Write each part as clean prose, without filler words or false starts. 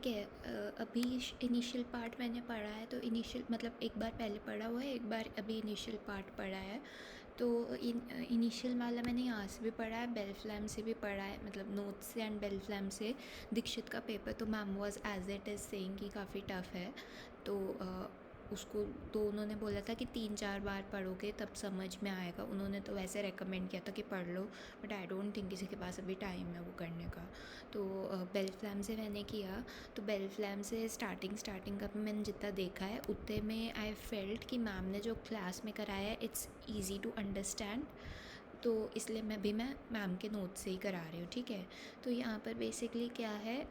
ठीक है। अभी इनिशियल पार्ट मैंने पढ़ा है, तो इनिशियल मतलब एक बार पहले पढ़ा हुआ है, एक बार अभी इनिशियल पार्ट पढ़ा है। तो इनिशियल वाला मैंने यहाँ से भी पढ़ा है, बेल फ्लैम से भी पढ़ा है, मतलब नोट्स से एंड बेल फ्लैम से। दीक्षित का पेपर तो ma'am was as it is saying कि काफ़ी टफ़ है, तो उसको तो उन्होंने बोला था कि 3-4 बार पढ़ोगे तब समझ में आएगा। उन्होंने तो वैसे रेकमेंड किया था कि पढ़ लो, बट आई डोंट थिंक किसी के पास अभी टाइम है वो करने का। तो बेल फ्लैम से मैंने किया। तो बेल फ्लैम से स्टार्टिंग का मैंने जितना देखा है उतने में आई फेल्ट कि मैम ने जो क्लास में कराया है इट्स ईजी टू अंडरस्टैंड, तो इसलिए मैं मैम के नोट से ही करा रही हूँ। ठीक है। तो यहाँ पर बेसिकली क्या है,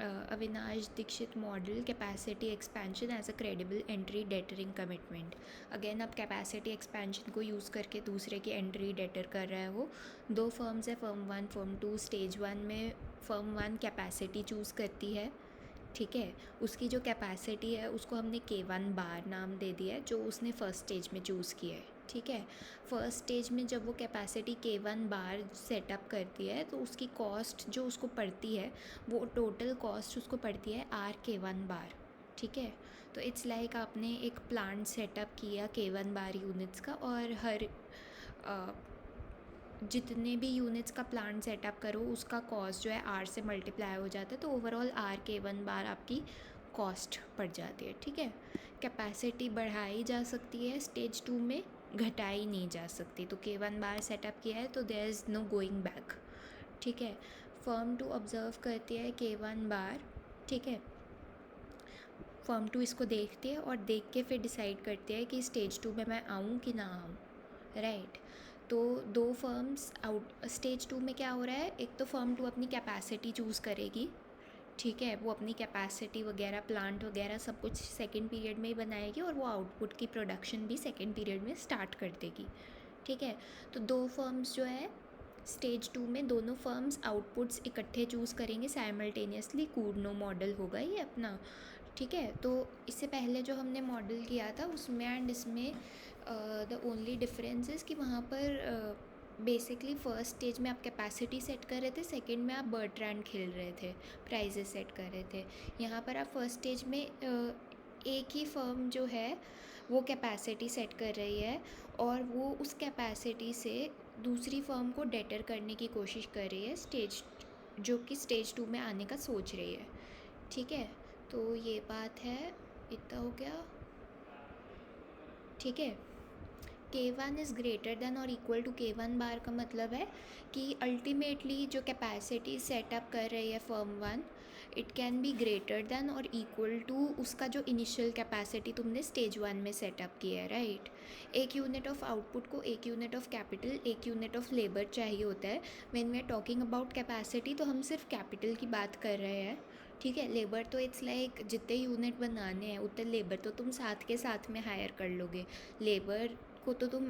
Avinash Dixit model capacity expansion as a credible entry deterring commitment. Again अब कैपेसिटी एक्सपेंशन को यूज़ करके दूसरे की एंट्री डेटर कर रहा है वो। 2 फर्म्स है, फर्म 1 फर्म 2। स्टेज 1 में फर्म 1 कैपेसिटी चूज़ करती है। ठीक है। उसकी जो कैपेसिटी है उसको हमने K1 बार नाम दे दिया है, जो उसने फ़र्स्ट स्टेज में चूज़ किया है। ठीक है। फ़र्स्ट स्टेज में जब वो कैपेसिटी K1 बार सेटअप करती है तो उसकी कॉस्ट जो उसको पड़ती है, वो टोटल कॉस्ट उसको पड़ती है RK1 बार। ठीक है। तो इट्स लाइक आपने एक प्लांट सेटअप किया K1 बार यूनिट्स का, और हर जितने भी यूनिट्स का प्लांट सेटअप करो उसका कॉस्ट जो है R से मल्टीप्लाई हो जाता है, तो ओवरऑल RK1 बार आपकी कॉस्ट पड़ जाती है। ठीक है। कैपेसिटी बढ़ाई जा सकती है स्टेज 2 में, घटाई नहीं जा सकती। तो K1 बार सेटअप किया है तो there is no going back. ठीक है। फर्म 2 ऑब्ज़र्व करती है K1 बार। ठीक है। फर्म 2 इसको देखती है और देख के फिर डिसाइड करती है कि स्टेज 2 में मैं आऊँ कि ना आऊँ। राइट। तो 2 फर्म्स आउट स्टेज 2 में क्या हो रहा है, एक तो फर्म 2 अपनी कैपेसिटी चूज़ करेगी। ठीक है। वो अपनी कैपेसिटी वगैरह प्लांट वगैरह सब कुछ सेकेंड पीरियड में ही बनाएगी, और वो आउटपुट की प्रोडक्शन भी सेकेंड पीरियड में स्टार्ट कर देगी। ठीक है। तो 2 फर्म्स जो है स्टेज 2 में दोनों फर्म्स आउटपुट्स इकट्ठे चूज़ करेंगे साइमल्टेनियसली। कूर्नो मॉडल होगा ये अपना। ठीक है। तो इससे पहले जो हमने मॉडल किया था उसमें एंड इसमें द ओनली डिफरेंस इज़ कि वहाँ पर बेसिकली फ़र्स्ट स्टेज में आप कैपेसिटी सेट कर रहे थे, सेकंड में आप बर्ट्रैंड खेल रहे थे, प्राइजेस सेट कर रहे थे। यहाँ पर आप फर्स्ट स्टेज में एक ही फर्म जो है वो कैपेसिटी सेट कर रही है, और वो उस कैपेसिटी से दूसरी फर्म को डेटर करने की कोशिश कर रही है, स्टेज जो कि स्टेज 2 में आने का सोच रही है। ठीक है। तो ये बात है, इतना हो गया। ठीक है। K1 इज़ ग्रेटर देन और इक्वल टू K1 बार का मतलब है कि अल्टीमेटली जो कैपेसिटी सेटअप कर रही है firm 1, it can be greater than और इक्वल टू उसका जो इनिशियल कैपेसिटी तुमने स्टेज 1 में सेटअप किया है। राइट। एक यूनिट ऑफ आउटपुट को एक यूनिट ऑफ कैपिटल, एक यूनिट ऑफ लेबर चाहिए होता है। When we are talking about capacity तो हम सिर्फ कैपिटल की बात कर रहे हैं। ठीक है। लेबर तो इट्स लाइक जितने यूनिट बनाने हैं उतने लेबर तो तुम साथ के साथ में हायर कर लोगे। लेबर को तो तुम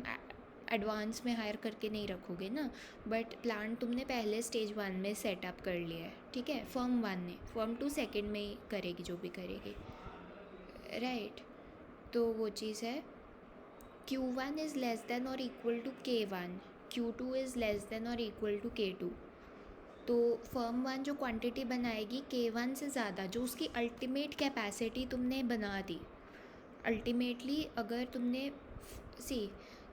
एडवांस में हायर करके नहीं रखोगे ना, बट प्लान तुमने पहले स्टेज 1 में सेटअप कर लिया है। ठीक है। फर्म 1 ने, फर्म 2 सेकेंड में ही करेगी जो भी करेगी। राइट। तो वो चीज़ है। Q1 इज़ लेस देन और equal to K1, Q2 is less than और इक्वल टू K2। तो फर्म 1 जो क्वांटिटी बनाएगी K1 से ज़्यादा, जो उसकी अल्टीमेट कैपेसिटी तुमने बना दी। अल्टीमेटली अगर तुमने सी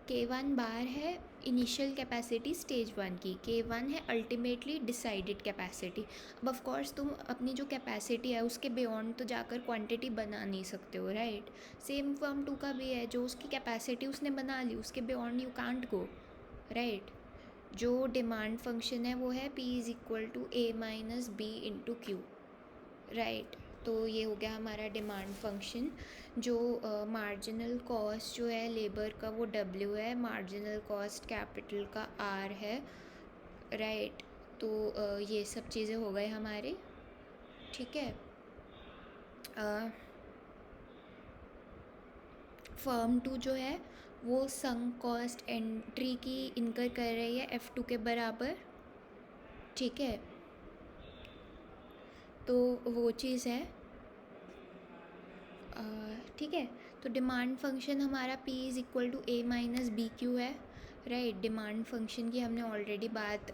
K1 बार है इनिशियल कैपेसिटी स्टेज 1 की, K1 है अल्टीमेटली डिसाइडेड कैपेसिटी। अब ऑफ कोर्स तुम अपनी जो कैपेसिटी है उसके बियॉन्ड तो जाकर क्वांटिटी बना नहीं सकते हो। राइट। सेम फर्म 2 का भी है, जो उसकी कैपेसिटी उसने बना ली उसके beyond you can't go. Right. जो डिमांड फंक्शन है वो है P is equal to A minus B into Q. Right. तो ये हो गया हमारा डिमांड फंक्शन। जो मार्जिनल कॉस्ट जो है लेबर का वो W है, मार्जिनल कॉस्ट कैपिटल का R है। राइट। तो ये सब चीज़ें हो गए हमारे। ठीक है। फर्म 2 जो है वो संक कॉस्ट एंट्री की इनकर कर रही है F2 के बराबर। ठीक है। तो वो चीज़ है। ठीक है। तो डिमांड फंक्शन हमारा P is equal to A minus B Q है। राइट। डिमांड फंक्शन की हमने ऑलरेडी बात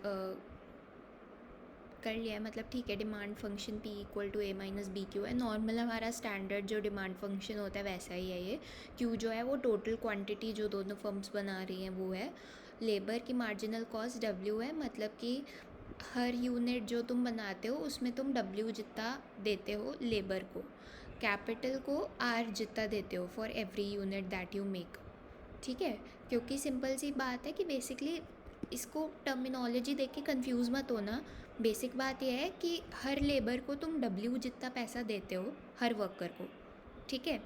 कर लिया है, मतलब ठीक है, demand function P equal to A minus B Q है। नॉर्मल हमारा स्टैंडर्ड जो डिमांड फंक्शन होता है वैसा ही है ये। Q जो है वो टोटल क्वांटिटी जो दोनों फर्म्स बना रही हैं वो है। लेबर की मार्जिनल कॉस्ट W है, मतलब कि हर यूनिट जो तुम बनाते हो उसमें तुम W जितना देते हो लेबर को। कैपिटल को R जितना देते हो for every unit that you make. ठीक है, क्योंकि सिंपल सी बात है कि बेसिकली इसको टर्मिनोलॉजी देख के कंफ्यूज मत होना। बेसिक बात यह है कि हर लेबर को तुम W जितना पैसा देते हो हर वर्कर को। ठीक है,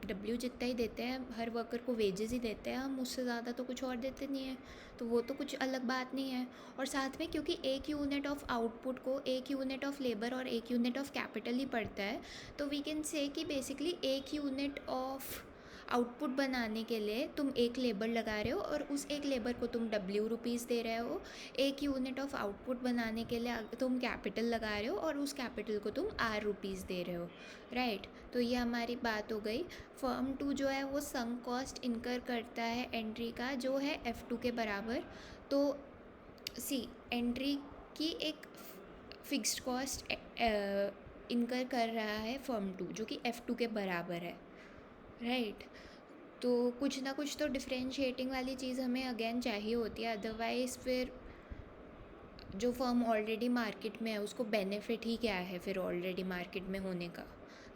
W जितना ही देते हैं, हर वर्कर को वेजेस ही देते हैं हम, उससे ज़्यादा तो कुछ और देते नहीं हैं, तो वो तो कुछ अलग बात नहीं है। और साथ में क्योंकि एक यूनिट ऑफ आउटपुट को एक यूनिट ऑफ लेबर और एक यूनिट ऑफ कैपिटल ही पड़ता है, तो वी कैन से कि बेसिकली एक यूनिट ऑफ आउटपुट बनाने के लिए तुम एक लेबर लगा रहे हो और उस एक लेबर को तुम W रुपीज़ दे रहे हो। एक यूनिट ऑफ आउटपुट बनाने के लिए तुम कैपिटल लगा रहे हो और उस कैपिटल को तुम R रुपीज़ दे रहे हो, राइट। तो ये हमारी बात हो गई। फर्म 2 जो है वो संक कॉस्ट इनकर करता है एंट्री का जो है F2 के बराबर। तो सी एंट्री की एक फिक्स्ड कॉस्ट इनकर कर रहा है फर्म 2 जो कि F2 के बराबर है, राइट। तो कुछ ना कुछ तो डिफरेंशिएटिंग वाली चीज़ हमें अगेन चाहिए होती है, अदरवाइज़ फिर जो फर्म ऑलरेडी मार्केट में है उसको बेनिफिट ही क्या है फिर ऑलरेडी मार्केट में होने का,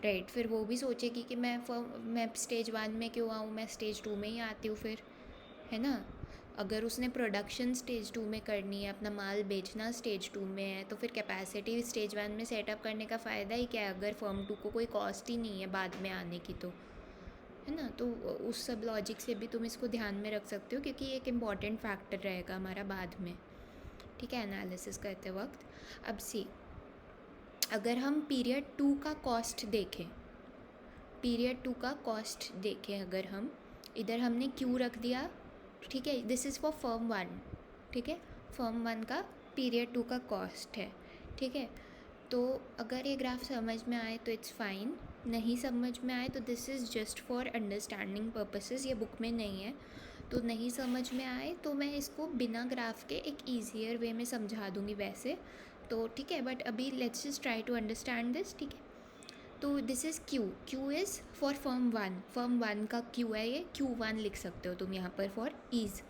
राइट। फिर वो भी सोचेगी कि मैं स्टेज 1 में क्यों आऊँ, मैं स्टेज 2 में ही आती हूँ फिर, है ना। अगर उसने प्रोडक्शन स्टेज 2 में करनी है, अपना माल बेचना स्टेज 2 में है, तो फिर कैपेसिटी स्टेज 1 में सेटअप करने का फ़ायदा ही क्या है अगर फर्म 2 को कोई कॉस्ट ही नहीं है बाद में आने की, तो है ना। तो उस सब लॉजिक से भी तुम इसको ध्यान में रख सकते हो क्योंकि एक इम्पॉर्टेंट फैक्टर रहेगा हमारा बाद में, ठीक है, एनालिसिस करते वक्त। अब सी, अगर हम पीरियड 2 का कॉस्ट देखें, पीरियड 2 का कॉस्ट देखें, अगर हम इधर हमने क्यू रख दिया, ठीक है, दिस इज़ फॉर फर्म 1, ठीक है, फर्म 1 का पीरियड 2 का कॉस्ट है, ठीक है। तो अगर ये ग्राफ समझ में आए तो इट्स फाइन, नहीं समझ में आए तो this is just for understanding purposes, ये बुक में नहीं है। तो नहीं समझ में आए तो मैं इसको बिना ग्राफ के एक ईजियर वे में समझा दूँगी वैसे, तो ठीक है। बट अभी let's just try to understand this, ठीक है। तो this is Q is for firm 1, firm 1 का क्यू है ये, Q1 लिख सकते हो तुम यहाँ पर फॉर ईज़,